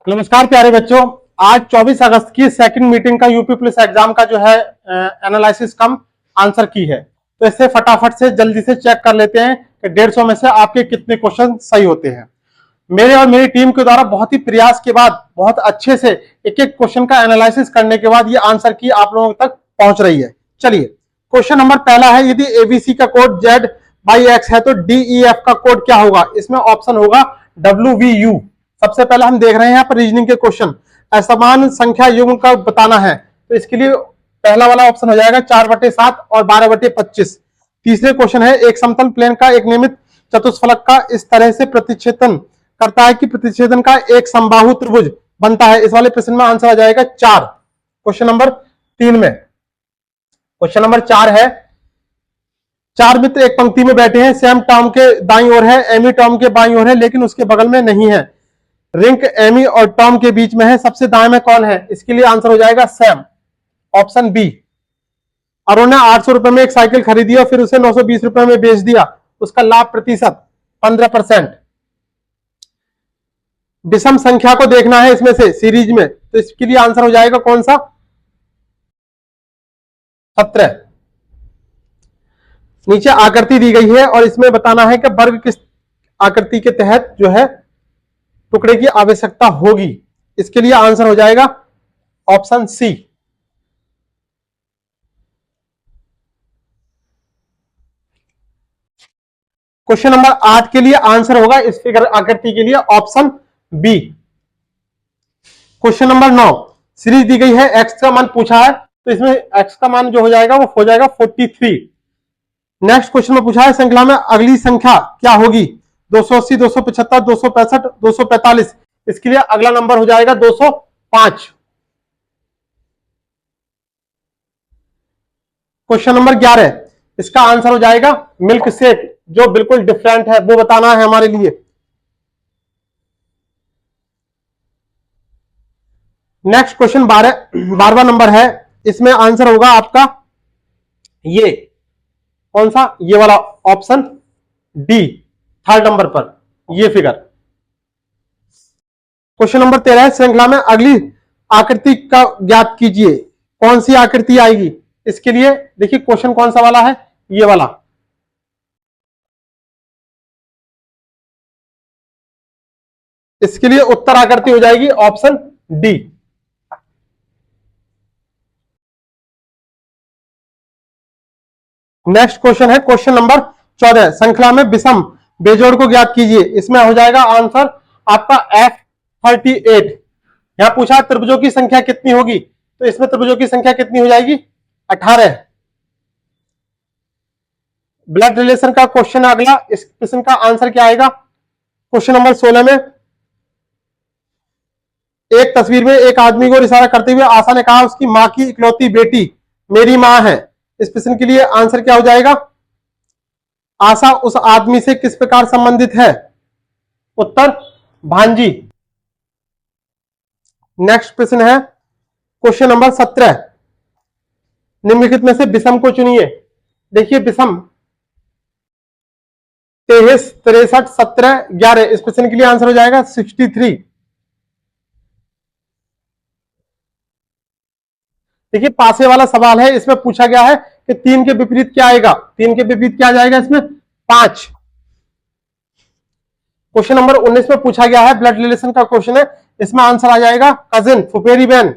नमस्कार प्यारे बच्चों, आज 24 अगस्त की सेकंड मीटिंग का यूपी पुलिस एग्जाम का जो है एनालिसिस कम आंसर की है। तो इसे फटाफट से जल्दी से चेक कर लेते हैं कि 150 में से आपके कितने क्वेश्चन सही होते हैं। मेरे और मेरी टीम के द्वारा बहुत ही प्रयास के बाद बहुत अच्छे से एक एक क्वेश्चन का एनालिसिस करने के बाद ये आंसर की आप लोगों तक पहुंच रही है। चलिए, क्वेश्चन नंबर पहला है, यदि एबीसी का कोड Z/X है तो DEF का कोड क्या होगा? इसमें ऑप्शन होगा WVU। सबसे पहले हम देख रहे हैं यहाँ पर रीजनिंग के क्वेश्चन, असमान संख्या युग्म का बताना है, तो इसके लिए पहला वाला ऑप्शन हो जाएगा 4/7 और 12/25। तीसरे क्वेश्चन है, एक समतल प्लेन का एक नियमित चतुष्फलक का इस तरह से प्रतिच्छेदन करता है कि प्रतिच्छेदन का एक समबाहु त्रिभुज बनता है। इस वाले प्रश्न में आंसर आ जाएगा 4। क्वेश्चन नंबर 3 में क्वेश्चन नंबर 4 है, चार मित्र एक पंक्ति में बैठे हैं, सैम टॉम के दाईं ओर है, एमी टॉम के बाईं ओर है, लेकिन उसके बगल में नहीं है। रिंक एमी और टॉम के बीच में है, सबसे दाएं में कौन है? इसके लिए आंसर हो जाएगा सैम, ऑप्शन बी। अरुण ने 800 रुपए में एक साइकिल खरीदी और फिर उसे 920 रुपए में बेच दिया, उसका लाभ प्रतिशत 15%। विषम संख्या को देखना है इसमें से सीरीज में, तो इसके लिए आंसर हो जाएगा कौन सा? 17। नीचे आकृति दी गई है और इसमें बताना है कि वर्ग किस आकृति के तहत जो है टुकड़े की आवश्यकता होगी। इसके लिए आंसर हो जाएगा ऑप्शन सी। क्वेश्चन नंबर 8 के लिए आंसर होगा इस फिगर आकृति के लिए option B. Question number 9, series दी गई है, एक्स का मान पूछा है, तो इसमें एक्स का मान जो हो जाएगा वो हो जाएगा 43। नेक्स्ट क्वेश्चन में पूछा है, श्रृंखला में अगली संख्या क्या होगी? 280, 275, 265, 245। इसके लिए अगला नंबर हो जाएगा 205। क्वेश्चन नंबर 11, इसका आंसर हो जाएगा मिल्क शेक, जो बिल्कुल डिफरेंट है वो बताना है हमारे लिए। नेक्स्ट क्वेश्चन 12वां नंबर है, इसमें आंसर होगा आपका ये कौन सा? ये वाला ऑप्शन डी, थर्ड नंबर पर ये फिगर। क्वेश्चन नंबर 13 है, श्रृंखला में अगली आकृति का ज्ञात कीजिए, कौन सी आकृति आएगी? इसके लिए देखिए क्वेश्चन कौन सा वाला है, ये वाला। इसके लिए उत्तर आकृति हो जाएगी ऑप्शन डी। नेक्स्ट क्वेश्चन है, क्वेश्चन नंबर 14, श्रृंखला में विषम बेजोड़ को ज्ञात कीजिए। इसमें हो जाएगा आंसर आपका F38। यहां पूछा त्रिभुजों की संख्या कितनी होगी, तो इसमें त्रिभुजों की संख्या कितनी हो जाएगी? 18। ब्लड रिलेशन का क्वेश्चन अगला, इस क्वेश्चन का आंसर क्या आएगा? क्वेश्चन नंबर 16 में एक तस्वीर में एक आदमी को इशारा करते हुए आशा ने कहा उसकी मां की इकलौती बेटी मेरी मां है। इस प्रश्न के लिए आंसर क्या हो जाएगा? आशा उस आदमी से किस प्रकार संबंधित है? उत्तर भांजी। नेक्स्ट प्रश्न है, क्वेश्चन नंबर 17, निम्नलिखित में से विषम को चुनिए। देखिए विषम 23, 63, 17, 11। इस प्रश्न के लिए आंसर हो जाएगा 63। देखिए पासे वाला सवाल है, इसमें पूछा गया है कि 3 के विपरीत क्या आएगा? 3 के विपरीत क्या आ जाएगा इसमें? 5। क्वेश्चन नंबर 19 में पूछा गया है, ब्लड रिलेशन का क्वेश्चन है, इसमें आंसर आ जाएगा कजिन, फुफेरी बहन।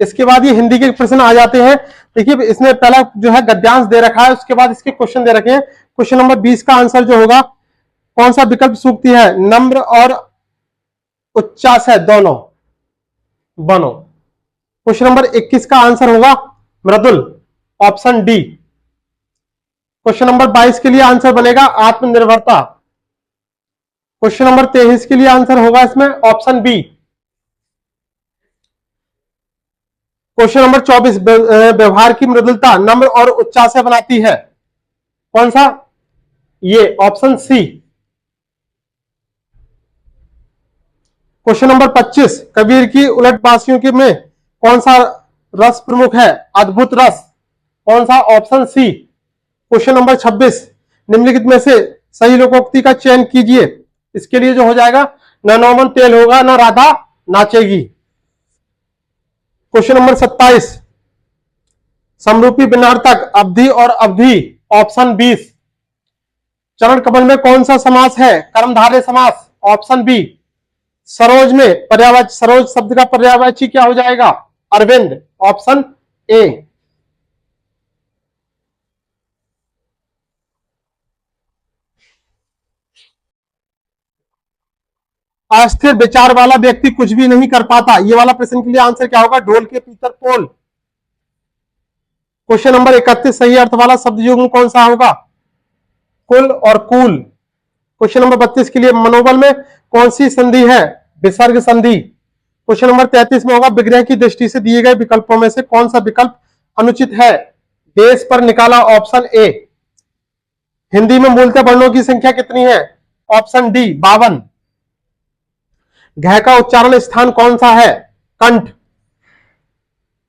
इसके बाद ये हिंदी के प्रश्न आ जाते हैं। देखिए इसमें पहला जो है गद्यांश दे रखा है, उसके बाद इसके क्वेश्चन दे रखे हैं। क्वेश्चन नंबर 20 का आंसर जो होगा, कौन सा विकल्प सूक्ति है? नम्र और उच्चास है दोनों बनो। क्वेश्चन नंबर 21 का आंसर होगा मृदुल, ऑप्शन डी। क्वेश्चन नंबर 22 के लिए आंसर बनेगा आत्मनिर्भरता। क्वेश्चन नंबर 23 के लिए आंसर होगा इसमें ऑप्शन बी। क्वेश्चन नंबर 24, व्यवहार की मृदुलता नम्र और उच्चास से बनाती है, कौन सा? ये option C. Question number 25, Kabir की उलटबासियों के में कौन सा रस प्रमुख है? अद्भुत रस, कौन सा? Option C. क्वेश्चन नंबर 26, निम्नलिखित में से सही लोकोक्ति का चयन कीजिए। इसके लिए जो हो जाएगा, न नौमन तेल होगा न राधा नाचेगी। क्वेश्चन नंबर 27, समरूपी बिनार्थक अवधि और अवधि, ऑप्शन 20। चरण कमल में कौन सा समास है? कर्मधारय समास, ऑप्शन बी। सरोज में पर्यायवाची, सरोज शब्द का पर्यायवाची क्या हो जाएगा? Arvind, option A. अस्थिर विचार वाला व्यक्ति कुछ भी नहीं कर पाता। ये वाला प्रश्न के लिए आंसर क्या होगा? ढोल के पीतर पोल। क्वेश्चन नंबर 31, सही अर्थ वाला शब्द युग्म कौन सा होगा? कुल और कूल। क्वेश्चन नंबर 32 के लिए मनोबल में कौन सी संधि है? विसर्ग संधि। क्वेश्चन नंबर 33 में होगा, विग्रह की दृष्टि से दिए गए विकल्पों में से कौन सा विकल्प अनुचित है? देश पर निकाला, ऑप्शन ए। हिंदी में मूलतः वर्णों की संख्या कितनी है? Option D, 52। घ का उच्चारण स्थान कौन सा है? कंठ।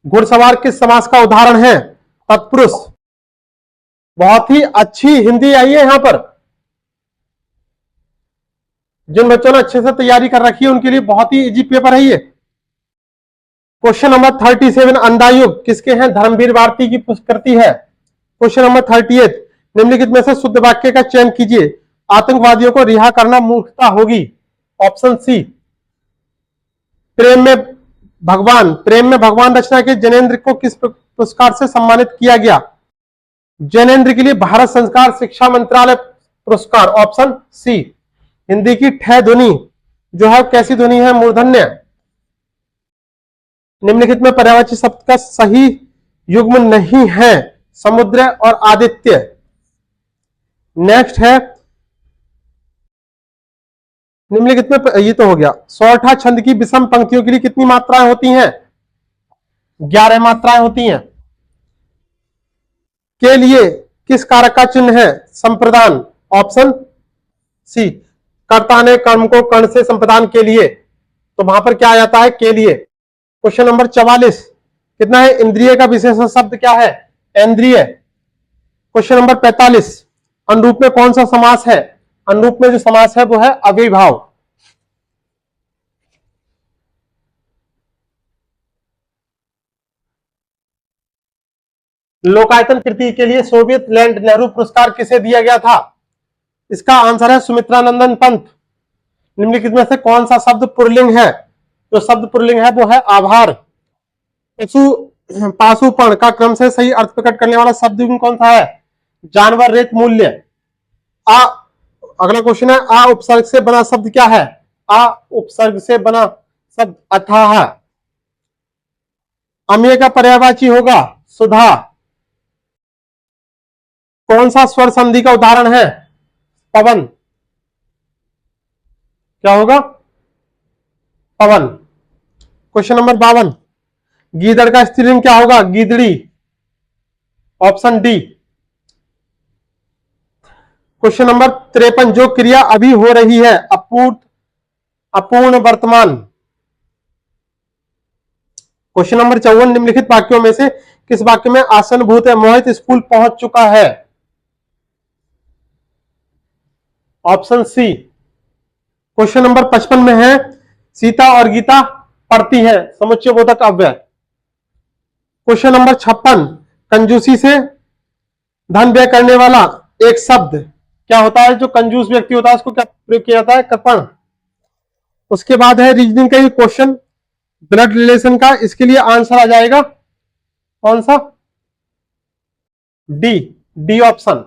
घुड़सवार किस समास का उदाहरण है? तत्पुरुष। बहुत ही अच्छी हिंदी आई है यहां पर। जिन बच्चों ने अच्छे से तैयारी कर रखी है उनके लिए बहुत ही इजी पेपर है ये। क्वेश्चन नंबर 37, अंधायुग किसके हैं? धर्मवीर भारती की पुस्तकृति है। क्वेश्चन नंबर 38, निम्नलिखित में से शुद्ध वाक्य का चयन कीजिए। आतंकवादियों को रिहा करना मूर्खता होगी, ऑप्शन सी। प्रेम में भगवान रचना के जैनेन्द्र को किस पुरस्कार से सम्मानित किया गया? जैनेन्द्र के लिए भारत संस्कार शिक्षा मंत्रालय पुरस्कार, ऑप्शन सी। हिंदी की ठ ध्वनि जो है कैसी ध्वनि है? मूर्धन्य। निम्नलिखित में पर्यायवाची शब्द का सही युग्म नहीं है? समुद्र और आदित्य। नेक्स्ट है, निम्नलिखित में, ये तो हो गया। सौठा छंद की विषम पंक्तियों के लिए कितनी मात्राएं होती हैं? 11 मात्राएं होती हैं। के लिए किस कारक का चिन्ह है? संप्रदान, ऑप्शन सी। कर्ता ने कर्म को कर्ण से संप्रदान के लिए, तो वहां पर क्या आ जाता है? के लिए। क्वेश्चन नंबर 44, कितना है? इंद्रिय का विशेषण शब्द क्या है? इंद्रिय। क्वेश्चन नंबर 45, अनुरूप में कौन सा समास है? अनुरूप में जो समास है वो है अव्ययीभाव। लोकायतन कृति के लिए सोवियत लैंड नेहरू पुरस्कार किसे दिया गया था? इसका आंसर है सुमित्रानंदन पंत। निम्नलिखित में से कौन सा शब्द पुल्लिंग है? जो शब्द पुल्लिंग है वो है आभार। पाशुपण का क्रम से सही अर्थ प्रकट करने वाला शब्द कौन सा है? जानवर, रेत, मूल्य। अगला क्वेश्चन है, आ उपसर्ग से बना शब्द क्या है? आ उपसर्ग से बना शब्द अथाह। अम्य का पर्यायवाची होगा सुधा। कौन सा स्वर संधि का उदाहरण है? पवन। क्या होगा? पवन। क्वेश्चन नंबर 52, गीदड़ का स्त्रीलिंग क्या होगा? गीदड़ी, ऑप्शन डी। क्वेश्चन नंबर 53, जो क्रिया अभी हो रही है अपूर्ण वर्तमान। क्वेश्चन नंबर 54, निम्नलिखित वाक्यों में से किस वाक्य में आसन भूत है? मोहित स्कूल पहुंच चुका है, ऑप्शन सी। क्वेश्चन नंबर 55 में है, सीता और गीता पढ़ती है, समुच्चय बोधक अव्यय। क्वेश्चन नंबर 56, कंजूसी से धन व्यय करने वाला एक शब्द क्या होता है? जो कंजूस व्यक्ति होता है उसको क्या प्रयोग किया जाता है? कृपण। उसके बाद है रीजनिंग का ये क्वेश्चन, ब्लड रिलेशन का। इसके लिए आंसर आ जाएगा कौन सा? D, D option.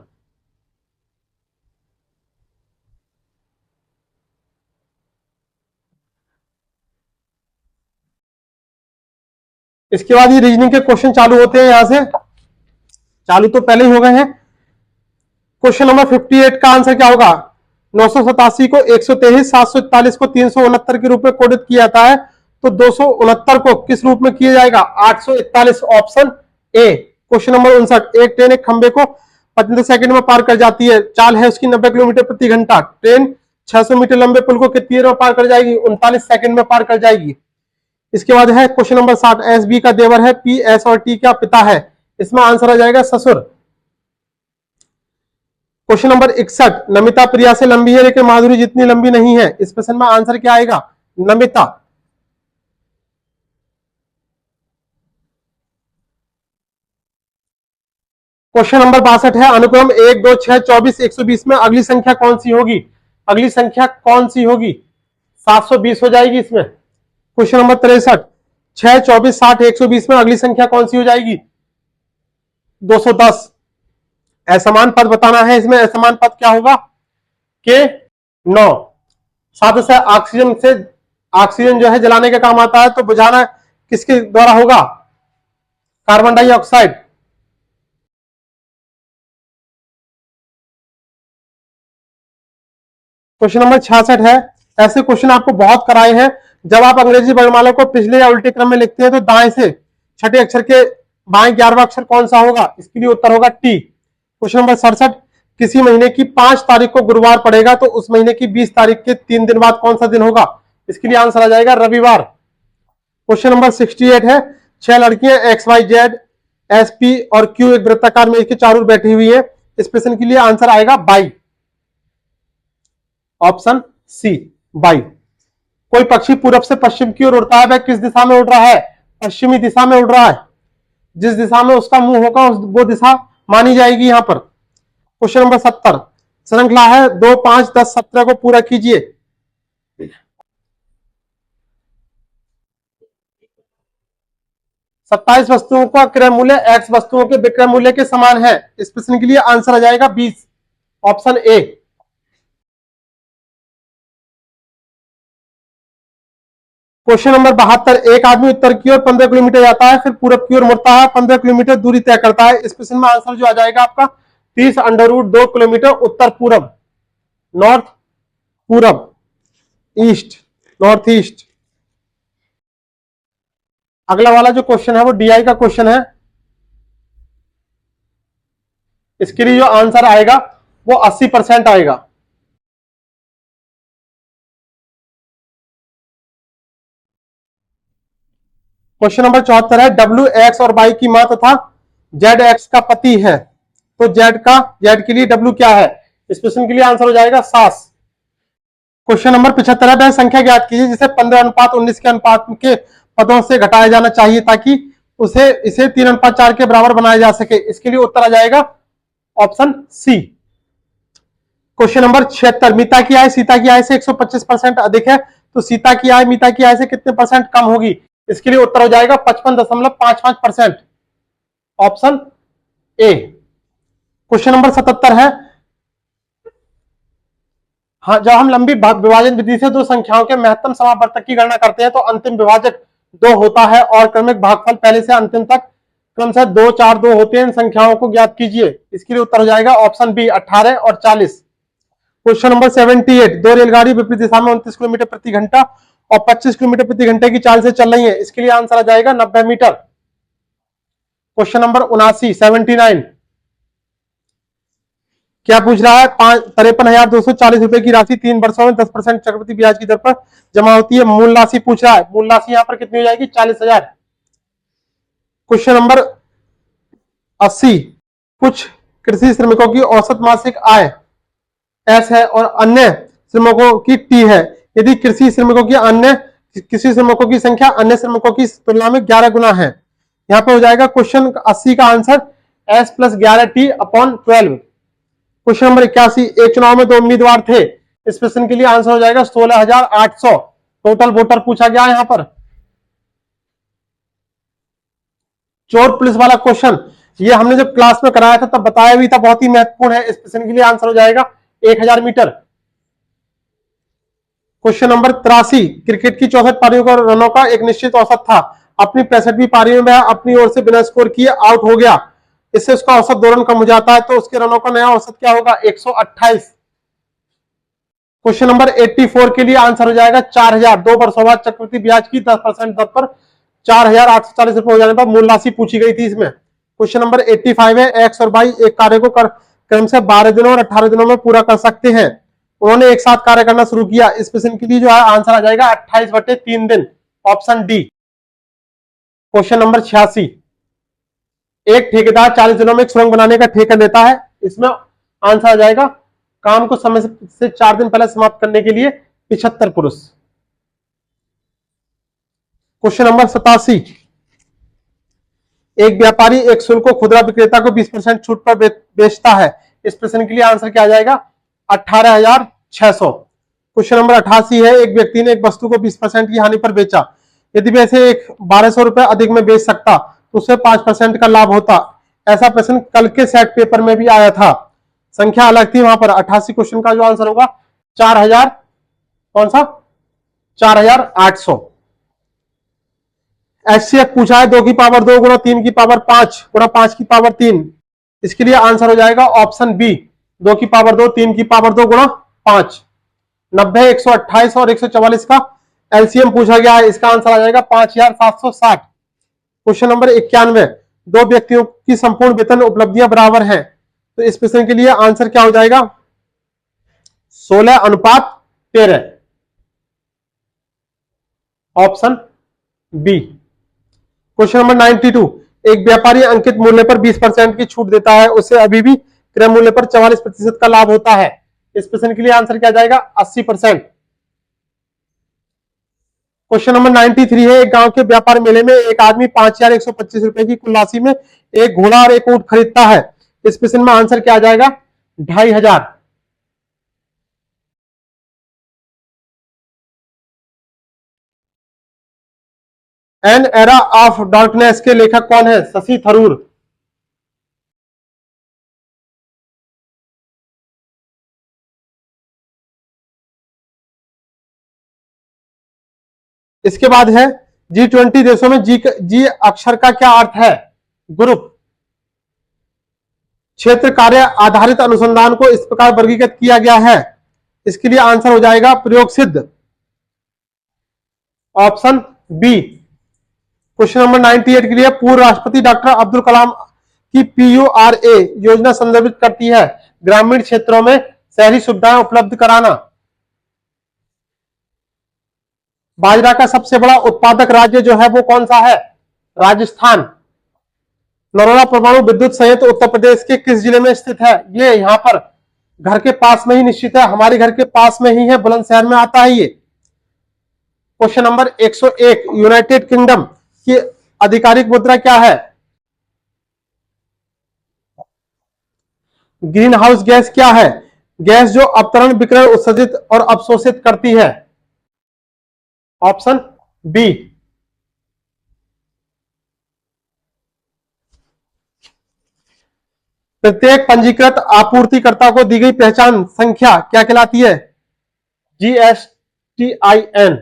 इसके बाद ये रीजनिंग के क्वेश्चन चालू होते हैं। यहां से चालू तो पहले ही हो गए हैं। क्वेश्चन नंबर 58 का आंसर क्या होगा? 987 को 123, 741 को 369 के रूप में कोडित किया जाता है, तो 269 को किस रूप में किया जाएगा? 841, ऑप्शन ए। क्वेश्चन नंबर 59, एक ट्रेन एक खंबे को 15 सेकंड में पार कर जाती है, चाल है उसकी 90 किलोमीटर प्रति घंटा। ट्रेन 600 मीटर लंबे पुल को कितनी देर में पार कर जाएगी? 39 सेकंड में पार कर जाएगी। इसके बाद है क्वेश्चन नंबर 60, एस बी का देवर है, पी एस और टी का पिता है। इसमें आंसर आ जाएगा ससुर। क्वेश्चन नंबर 61, नमिता प्रिया से लंबी है लेकिन माधुरी जितनी लंबी नहीं है। इस प्रश्न में आंसर क्या आएगा? नमिता। क्वेश्चन नंबर 62 है, अनुक्रम 1, 2, 6, 24, 120 में अगली संख्या कौन सी होगी? अगली संख्या कौन सी होगी? 720 हो जाएगी इसमें। क्वेश्चन नंबर 63, 6, 24, 60, 120 में अगली संख्या कौन सी हो जाएगी? 210। असमान पद बताना है, इसमें असमान पद क्या होगा? के 9। साथ से ऑक्सीजन जो है जलाने का काम आता है, तो बुझाना किसके द्वारा होगा? Carbon dioxide. क्वेश्चन नंबर 66 है, ऐसे क्वेश्चन आपको बहुत कराए हैं। जब आप अंग्रेजी वर्णमाला को पिछले या उल्टे क्रम में लिखते हैं तो दाएं से छठे अक्षर के बाएं 11वां अक्षर कौन सा होगा? इसके लिए उत्तर होगा टी। क्वेश्चन नंबर 67, किसी महीने की 5 तारीख को गुरुवार पड़ेगा तो उस महीने की 20 तारीख के 3 दिन बाद कौन सा दिन होगा? इसके लिए आंसर आ जाएगा रविवार। क्वेश्चन नंबर 68 है, 6 लड़कियां X Y Z S P और क्यू एक वृत्ताकार में के चारों बैठी हुई है। इस प्रश्न के लिए आंसर आएगा बाई, ऑप्शन सी, बाई। कोई पक्षी पूरब से पश्चिम की ओर उड़ता है, वह किस दिशा में उड़ रहा है? पश्चिमी दिशा में उड़ रहा है। जिस दिशा में उसका मुंह होगा वो दिशा मानी जाएगी यहां पर। क्वेश्चन नंबर 70, श्रृंखला है 2, 5, 10, 17 को पूरा कीजिए। 27 वस्तुओं का क्रय मूल्य x वस्तुओं के विक्रय मूल्य के समान है। इस प्रश्न के लिए आंसर आ जाएगा 20, ऑप्शन ए। क्वेश्चन नंबर 72, एक आदमी उत्तर की ओर 15 किलोमीटर जाता है, फिर पूरब की ओर मुड़ता है, 15 किलोमीटर दूरी तय करता है। इस प्रश्न में आंसर जो आ जाएगा आपका 30√2 किलोमीटर उत्तर पूरब, नॉर्थ पूरब, ईस्ट, नॉर्थ ईस्ट। अगला वाला जो क्वेश्चन है वो डीआई का क्वेश्चन है। इसके लिए जो आंसर आएगा वो 80% आएगा। क्वेश्चन नंबर 74 है, डब्ल्यू एक्स और वाई की मां तथा जेड एक्स का पति है, तो जेड के लिए डब्ल्यू क्या है? इस प्रश्न के लिए आंसर हो जाएगा सास। क्वेश्चन नंबर 75 है, वह संख्या ज्ञात कीजिए जिसे 15:19 के अनुपात के पदों से घटाया जाना चाहिए ताकि इसे 3:4 के बराबर बनाया जा सके। इसके लिए उत्तर आ जाएगा ऑप्शन सी। क्वेश्चन नंबर 76, मीता की आय सीता की आय से 125% अधिक है, तो सीता की आय मीता की आय से कितने परसेंट कम होगी? इसके लिए उत्तर हो जाएगा 55.55%, ऑप्शन ए। क्वेश्चन नंबर 77 है, हाँ, जब हम लंबी विभाजन विधि से दो संख्याओं के महत्तम समावर्तक की गणना करते हैं तो अंतिम विभाजक 2 होता है और क्रमिक भागफल पहले से अंतिम तक क्रमशः 2, 4, 2 होते हैं। इन संख्याओं को ज्ञात कीजिए। इसके लिए उत्तर हो जाएगा ऑप्शन बी, 18 और 40। क्वेश्चन नंबर 78, दो रेलगाड़ी विपरीत दिशा में 29 किलोमीटर प्रति घंटा और 25 किलोमीटर प्रति घंटे की चाल से चल रही है। इसके लिए आंसर आ जाएगा 90 मीटर। क्वेश्चन नंबर 79, 79, क्या पूछ रहा है? 53,240 रुपए की राशि 3 वर्षों में 10% चक्रवृद्धि ब्याज की दर पर जमा होती है। मूल राशि पूछ रहा है, मूल राशि यहां पर कितनी हो जाएगी? 40,000। क्वेश्चन नंबर 80, कुछ कृषि श्रमिकों की औसत मासिक आय एस है और अन्य श्रमिकों की टी है। यदि कृषि श्रमिकों की संख्या अन्य श्रमिकों की तुलना में 11 गुना है। यहां पर हो जाएगा क्वेश्चन 80 का answer S plus 11t/12। Question number 81, एक चुनाव में 2 उम्मीदवार थे। इस प्रश्न के लिए आंसर हो जाएगा 16,800। टोटल वोटर पूछा गया यहां पर। चोर पुलिस वाला क्वेश्चन ये हमने जब क्लास में कराया था तब बताया भी था, बहुत ही महत्वपूर्ण है। इस प्रश्न के लिए आंसर हो जाएगा 1000 मीटर। क्वेश्चन नंबर 83, क्रिकेट की 64 पारियों का रनों का एक निश्चित औसत था। अपनी 65वीं पारी में वह अपनी ओर से बिना स्कोर किए आउट हो गया, इससे उसका औसत 2 रन कम हो जाता है, तो उसके रनों का नया औसत क्या होगा? 128। क्वेश्चन नंबर 84 के लिए आंसर हो जाएगा 4000। 2 वर्षों बाद चक्रवृद्धि ब्याज की 10% दर पर 4,840 रुपए हो जाने पर मूल राशि पूछी गई थी इसमें। क्वेश्चन नंबर 85 है, एक्स और वाई एक कार्य को क्रमशः 12 दिनों और 18 दिनों में पूरा कर सकते हैं। उन्होंने एक साथ कार्य करना शुरू किया। इस प्रश्न के लिए जो है आंसर आ जाएगा 28/3 दिन, ऑप्शन डी। क्वेश्चन नंबर 86, एक ठेकेदार 40 दिनों में एक सुरंग बनाने का ठेका लेता है। इसमें आंसर आ जाएगा काम को समय से 4 दिन पहले समाप्त करने के लिए 75 पुरुष। क्वेश्चन नंबर 87, एक व्यापारी एक शुल्क को खुदरा विक्रेता को 20% छूट पर बेचता है। इस प्रश्न के लिए आंसर क्या आ जाएगा? 18,600। क्वेश्चन नंबर 88 है, एक व्यक्ति ने एक वस्तु को 20% की हानि पर बेचा। यदि वैसे एक 1200 रुपए अधिक में बेच सकता तो उसे 5% का लाभ होता। ऐसा प्रश्न कल के सेट पेपर में भी आया था, संख्या अलग थी वहां पर। 88 क्वेश्चन का जो आंसर होगा 4000, कौन सा? 4800। HCF पूछा है 2 की पावर 2 गुणा 3 की पावर 5 गुणा 5 की पावर 3। इसके लिए आंसर हो जाएगा ऑप्शन बी, 2 की पावर 2 3 की पावर 2 गुणा 5। 90, 128 और 144 का एलसीएम पूछा गया है, इसका आंसर आ जाएगा 5760। क्वेश्चन नंबर 91, दो व्यक्तियों की संपूर्ण वेतन उपलब्धियां बराबर हैं, तो इस प्रश्न के लिए आंसर क्या हो जाएगा? 16:13, ऑप्शन बी। क्वेश्चन नंबर 92, एक व्यापारी अंकित मूल्य पर 20% की छूट देता है, उसे अभी भी क्रय मूल्य पर 44% का लाभ होता है। इस प्रश्न के लिए आंसर क्या जाएगा? 80%। क्वेश्चन नंबर 93 है, एक गांव के व्यापार मेले में एक आदमी 5125 रुपए की कुल राशि में एक घोड़ा और एक ऊंट खरीदता है। इस प्रश्न में आंसर क्या आ जाएगा? 2500। एन एरा ऑफ डार्कनेस के लेखक कौन है? शशि थरूर। इसके बाद है G20 देशों में जी अक्षर का क्या अर्थ है? ग्रुप। क्षेत्र कार्य आधारित अनुसंधान को इस प्रकार वर्गीकृत किया गया है, इसके लिए आंसर हो जाएगा प्रयोग सिद्ध, ऑप्शन बी। क्वेश्चन नंबर 98 के लिए, पूर्व राष्ट्रपति डॉक्टर अब्दुल कलाम की PURA योजना संदर्भित करती है ग्रामीण क्षेत्रों में शहरी सुविधाएं उपलब्ध कराना। बाजरा का सबसे बड़ा उत्पादक राज्य जो है वो कौन सा है? राजस्थान। नरोला परमाणु विद्युत संयंत्र उत्तर प्रदेश के किस जिले में स्थित है? ये यहाँ पर घर के पास में ही निश्चित है, हमारे घर के पास में ही है, बुलंदशहर में आता है ये। क्वेश्चन नंबर 101, यूनाइटेड किंगडम की आधिकारिक मुद्रा क्या है? ग्रीन हाउस गैस क्या है? गैस जो अवतरण, विकिरण, उत्सर्जित और अवशोषित करती है, ऑप्शन बी। प्रत्येक पंजीकृत आपूर्तिकर्ता को दी गई पहचान संख्या क्या कहलाती है? GSTIN।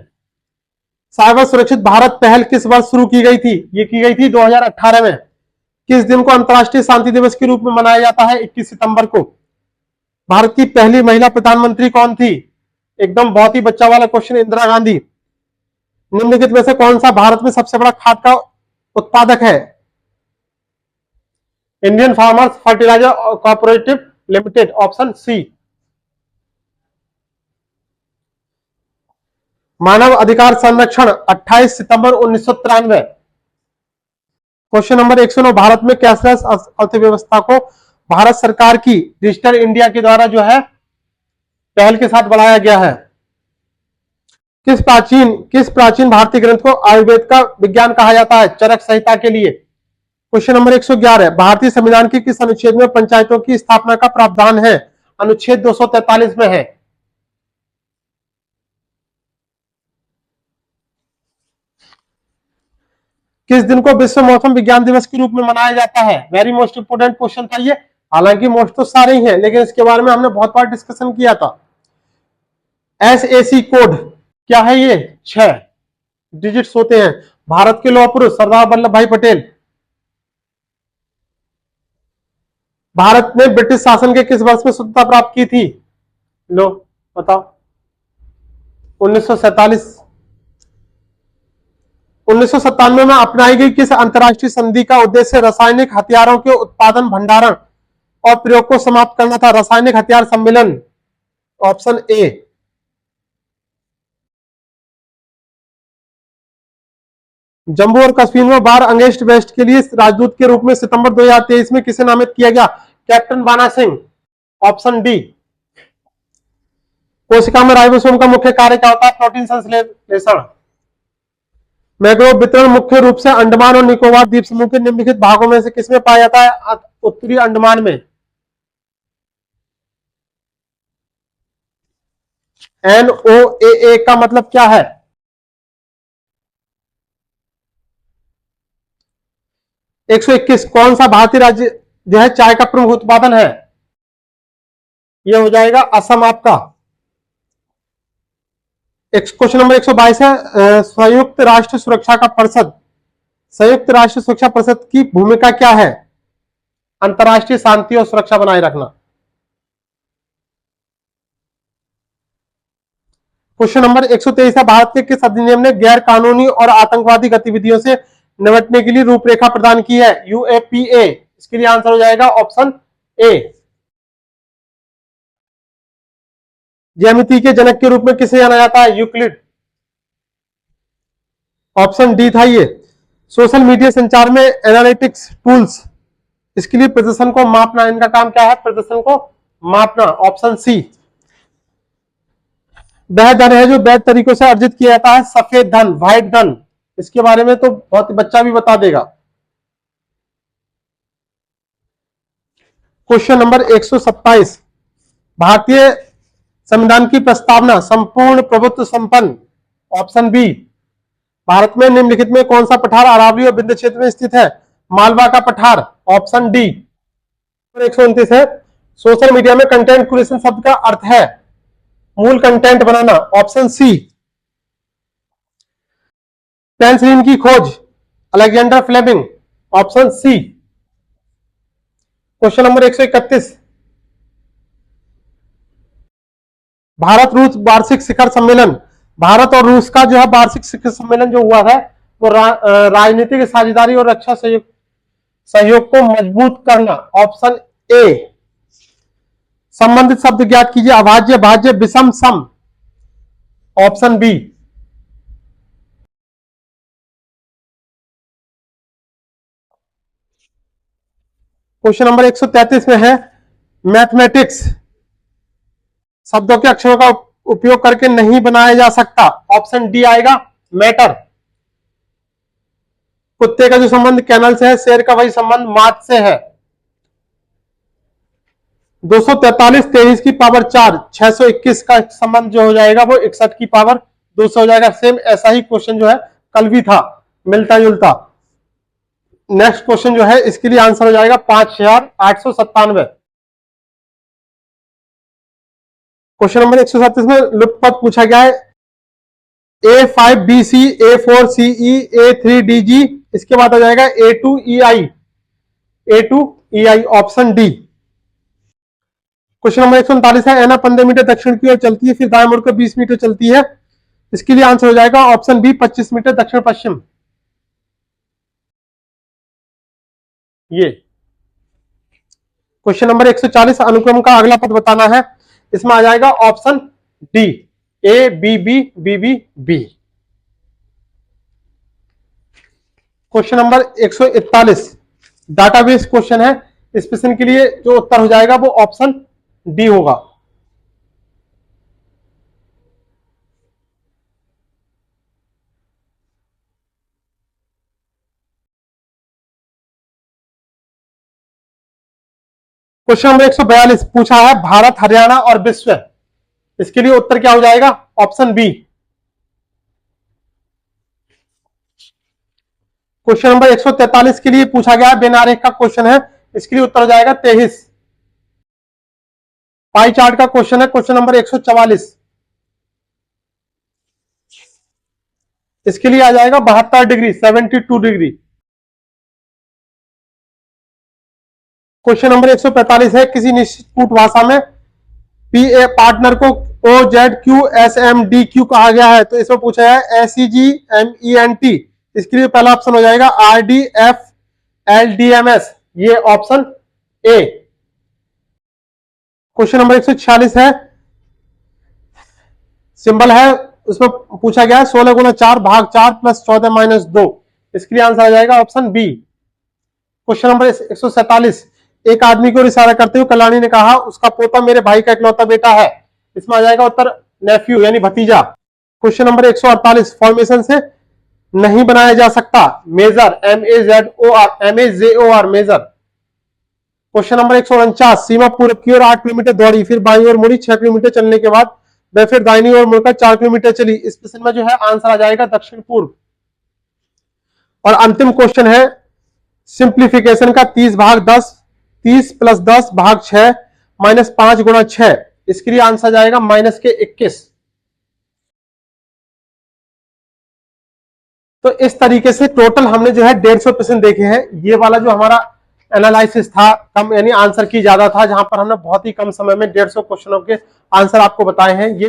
साइबर सुरक्षित भारत पहल किस वर्ष शुरू की गई थी? ये की गई थी 2018 में। किस दिन को अंतर्राष्ट्रीय शांति दिवस के रूप में मनाया जाता है? 21 सितंबर को। भारत की पहली महिला प्रधानमंत्री कौन थी? एकदम बहुत ही बच्चा वाला क्वेश्चन, इंदिरा गांधी। निम्नलिखित में से कौन सा भारत में सबसे बड़ा खाद का उत्पादक है? Indian farmers fertilizer cooperative limited, option C. मानव अधिकार संरक्षण 28 सितंबर 1993। क्वेश्चन नंबर 109, भारत में कैशलेस अर्थव्यवस्था को भारत सरकार की डिजिटल इंडिया के द्वारा जो है पहल के साथ बढ़ाया गया है। किस प्राचीन भारतीय ग्रंथ को आयुर्वेद का विज्ञान कहा जाता है? चरक संहिता के लिए। क्वेश्चन नंबर 111, भारतीय संविधान के किस अनुच्छेद में पंचायतों की स्थापना का प्रावधान है? अनुच्छेद 243 में है। किस दिन को विश्व मौसम विज्ञान दिवस के रूप में मनाया जाता है? वेरी मोस्ट इंपोर्टेंट क्वेश्चन था ये, हालांकि मोस्ट तो सारे ही हैं, लेकिन इसके बारे में हमने बहुत बार डिस्कशन किया था। SAC कोड क्या है? ये 6 डिजिट्स होते हैं। भारत के लौह पुरुष सरदार वल्लभ भाई पटेल। भारत ने ब्रिटिश शासन के किस वर्ष में स्वतंत्रता प्राप्त की थी? लो बताओ। 1947। 1997 में अपनाई गई किस अंतर्राष्ट्रीय संधि का उद्देश्य रासायनिक हथियारों के उत्पादन, भंडारण और प्रयोग को समाप्त करना था? रासायनिक हथियार सम्मेलन, ऑप्शन ए। जम्मू और कश्मीर में बार अगेंस्ट वेस्ट के लिए राजदूत के रूप में सितंबर 2023 में किसे नामित किया गया? कैप्टन बाना सिंह। Option D. कोशिका में राइबोसोम का मुख्य कार्य क्या होता है? प्रोटीन संश्लेषण। मैंग्रोव वितरण मुख्य रूप से अंडमान और निकोबार द्वीप समूह के निम्नलिखित भागों में से किसमें पाया जाता है? उत्तरी अंडमान में। NOAA का मतलब क्या है? एक 121 कौन सा भारतीय राज्य जो है चाय का प्रमुख उत्पादन है? यह हो जाएगा असम आपका। क्वेश्चन नंबर 122 है संयुक्त राष्ट्र सुरक्षा का परिषद, संयुक्त राष्ट्र सुरक्षा परिषद की भूमिका क्या है? अंतरराष्ट्रीय शांति और सुरक्षा बनाए रखना। क्वेश्चन नंबर 123 है भारत के किस अधिनियम ने गैर कानूनी और आतंकवादी गतिविधियों से निपटने के लिए रूपरेखा प्रदान की है? UAPA। इसके लिए आंसर हो जाएगा ऑप्शन ए। ज्यामिति के जनक के रूप में किसे जाना जाता है? यूक्लिड। ऑप्शन डी था ये। सोशल मीडिया संचार में एनालिटिक्स टूल्स, इसके लिए प्रदर्शन को मापना, इनका काम क्या है? प्रदर्शन को मापना। Option C. वह धन है जो वैध तरीकों से अर्जित किया जाता है, सफेद धन, व्हाइट धन। इसके बारे में तो बहुत बच्चा भी बता देगा। क्वेश्चन नंबर 127 भारतीय संविधान की प्रस्तावना संपूर्ण प्रभुत्व संपन्न। Option B. भारत में निम्नलिखित में कौन सा पठार अरावली और विंध्य क्षेत्र में स्थित है? मालवा का पठार। Option D. 129 है सोशल मीडिया में कंटेंट क्रिएशन शब्द का अर्थ है मूल कंटेंट बनाना। Option C. पेनिसिलिन की खोज Alexander Fleming. Option C. Question number 131 Bharat रूस वार्षिक शिखर सम्मेलन, भारत और रूस का जो है वार्षिक शिखर सम्मेलन जो हुआ है वो राजनीतिक साझेदारी और रक्षा सहयोग को मजबूत करना। Option A. संबंधित शब्द ज्ञात कीजिए। अभाज्य, भाज्य, विषम, सम। Option B. क्वेश्चन नंबर 133 में है मैथमेटिक्स शब्दों के अक्षरों का उपयोग करके नहीं बनाया जा सकता। ऑप्शन डी आएगा मैटर। कुत्ते का जो संबंध कैनल से है, शेर का वही संबंध मार्च से है। 243 23 की पावर 4, 621 का संबंध जो हो जाएगा वो 61 की पावर 200 हो जाएगा। सेम ऐसा ही क्वेश्चन जो है कल भी था, मिलता जुलता। नेक्स्ट क्वेश्चन जो है इसके लिए आंसर हो जाएगा 5897। क्वेश्चन नंबर 137 में लुप्त पद पूछा गया है A5BC, A4CE, A3DG, इसके बाद आ जाएगा A2EI, A2EI। Option D. Question number 139 है एना 15 मीटर दक्षिण की ओर चलती है फिर दाएं मुड़कर 20 मीटर चलती है। इसके लिए आंसर हो जाएगा ऑप्शन बी 25 मीटर दक्षिण पश्चिम। ये क्वेश्चन नंबर 140 अनुक्रम का अगला पद बताना है। इसमें आ जाएगा option D ABBBBB। Question number 141 database question है। इस प्रश्न के लिए जो उत्तर हो जाएगा वो ऑप्शन डी होगा। क्वेश्चन नंबर 142 पूछा है भारत, हरियाणा और विश्व, इसके लिए उत्तर क्या हो जाएगा? Option B. क्वेश्चन नंबर 143 के लिए पूछा गया बिना आरेख का क्वेश्चन है, इसके लिए उत्तर हो जाएगा 23। पाई चार्ट का क्वेश्चन है क्वेश्चन नंबर 144, इसके लिए आ जाएगा 72 डिग्री, 72 डिग्री। क्वेश्चन नंबर 145 है किसी निश्चित कूट भाषा में पीए पार्टनर को OZQSMDQ कहा गया है, तो इसमें पूछा है SEGMENT। इसके लिए पहला ऑप्शन हो जाएगा RDFLDMS, ये ऑप्शन ए। क्वेश्चन नंबर 146 है सिंबल है उसमें पूछा गया है 16 गुना 4 भाग 4 प्लस 14 माइनस 2, इसके लिए आंसर आ जाएगा ऑप्शन बी। क्वेश्चन नंबर 147 एक आदमी को इशारा करते हुए कल्याणी ने कहा, उसका पोता मेरे भाई का इकलौता बेटा है। इसमें आ जाएगा उत्तर नेफ्यू यानी भतीजा। क्वेश्चन नंबर 148, फॉर्मेशन से नहीं बनाया जा सकता। मेजर, MEZOR, मेजर। क्वेश्चन नंबर 149, सीमा पूरब की ओर 8 किलोमीटर दौड़ी, फिर बाईं ओर मुड़ी, 6 किलोमीटर चलने के बाद वह फिर दाहिनी ओर मुड़कर 4 किलोमीटर चली। इस प्रश्न में जो है आंसर आ जाएगा दक्षिण पूर्व। और अंतिम क्वेश्चन है सिंप्लीफिकेशन का, 30 भाग 10, 30 + 10 भाग 6 - 5 × 6। इसके लिए आंसर जाएगा -21। तो इस तरीके से टोटल हमने जो है 150 प्रश्न देखे हैं। ये वाला जो हमारा एनालिसिस था कम यानी आंसर की ज्यादा था, जहां पर हमने बहुत ही कम समय में 150 क्वेश्चनों के आंसर आपको बताए हैं। ये